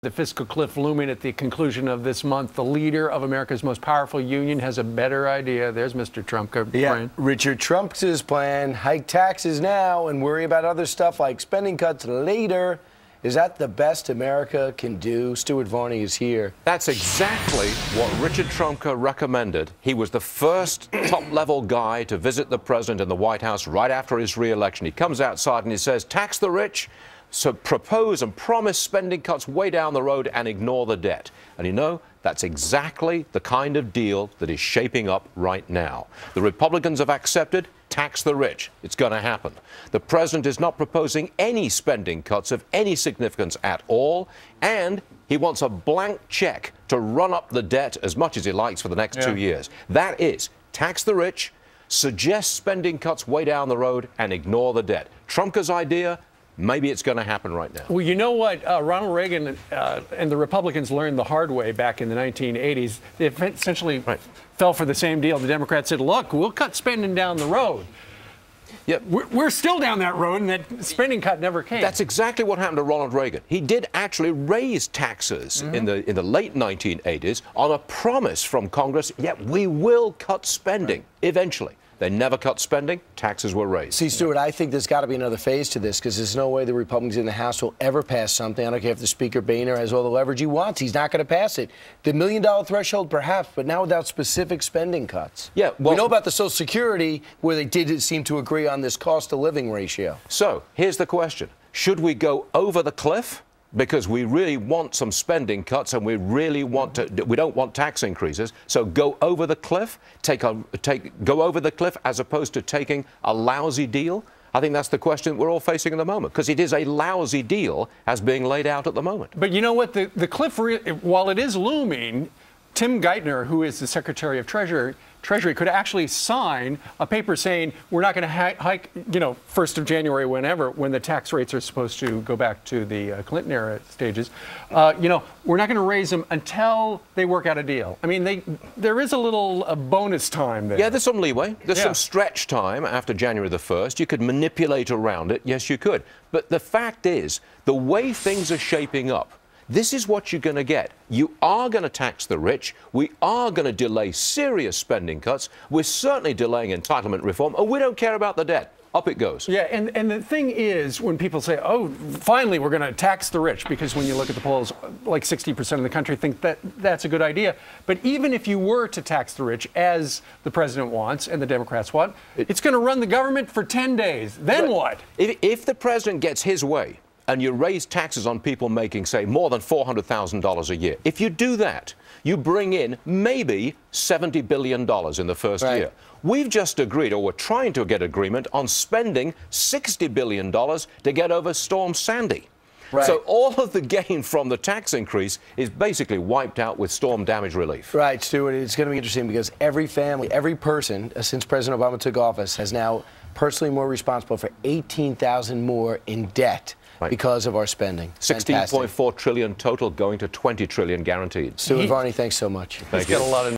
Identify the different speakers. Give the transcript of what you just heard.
Speaker 1: The fiscal cliff looming at the conclusion of this month. The leader of America's most powerful union has a better idea. There's Mr. Trumka.
Speaker 2: Yeah,
Speaker 1: Brian.
Speaker 2: Richard Trumka's plan, hike taxes now and worry about other stuff like spending cuts later. Is that the best America can do? Stuart Varney is here.
Speaker 3: That's exactly what Richard Trumka recommended. He was the first top-level guy to visit the president in the White House right after his re-election. He comes outside and he says, tax the rich, so propose and promise spending cuts way down the road and ignore the debt. And you know, that's exactly the kind of deal that is shaping up right now. The Republicans have accepted tax the rich. It's going to happen. The president is not proposing any spending cuts of any significance at all, and he wants a blank check to run up the debt as much as he likes for the next 2 years. That is, tax the rich, suggest spending cuts way down the road, and ignore the debt. Trumka's idea, maybe it's going to happen right now.
Speaker 1: Well, you know what? Ronald Reagan and the Republicans learned the hard way back in the 1980s. They essentially fell for the same deal. The Democrats said, look, we'll cut spending down the road. Yep. We're still down that road, and that spending cut never came.
Speaker 3: That's exactly what happened to Ronald Reagan. He did actually raise taxes in the late 1980s on a promise from Congress, yet we will cut spending eventually. They never cut spending. Taxes were raised.
Speaker 2: See, Stuart, I think there's got to be another phase to this because there's no way the Republicans in the House will ever pass something. I don't care if the Speaker Boehner has all the leverage he wants. He's not going to pass it. The $1 million threshold, perhaps, but now without specific spending cuts. Yeah, well, we know about the Social Security where they did seem to agree on this cost of living ratio.
Speaker 3: So here's the question. Should we go over the cliff? Because we really want some spending cuts and we really want to, we don't want tax increases. So go over the cliff, go over the cliff as opposed to taking a lousy deal. I think that's the question we're all facing at the moment, because it is a lousy deal as being laid out at the moment.
Speaker 1: But you know what? The cliff, while it is looming, Tim Geithner, who is the Secretary of Treasury, could actually sign a paper saying we're not going to hike, 1st of January, when the tax rates are supposed to go back to the Clinton era stages. We're not going to raise them until they work out a deal. I mean, there is a little bonus time there.
Speaker 3: Yeah, there's some leeway. There's some stretch time after January the 1st. You could manipulate around it. Yes, you could. But the fact is, the way things are shaping up, this is what you're going to get. You are going to tax the rich. We are going to delay serious spending cuts. We're certainly delaying entitlement reform, and we don't care about the debt. Up it goes.
Speaker 1: Yeah, and the thing is, when people say, oh, finally we're going to tax the rich, because when you look at the polls, like 60% of the country think that that's a good idea. But even if you were to tax the rich, as the president wants and the Democrats want, it's going to run the government for 10 days. Then what?
Speaker 3: If the president gets his way, and you raise taxes on people making, say, more than $400,000 a year. If you do that, you bring in maybe $70 billion in the first year. We've just agreed, or we're trying to get agreement, on spending $60 billion to get over Storm Sandy. So all of the gain from the tax increase is basically wiped out with storm damage relief.
Speaker 2: Right, Stuart. It's going to be interesting because every family, every person, since President Obama took office, has now personally more responsible for $18,000 more in debt. Because of our spending.
Speaker 3: 16.4 trillion total, going to 20 trillion guaranteed.
Speaker 2: Stuart Varney, thanks so much.
Speaker 3: Thank you.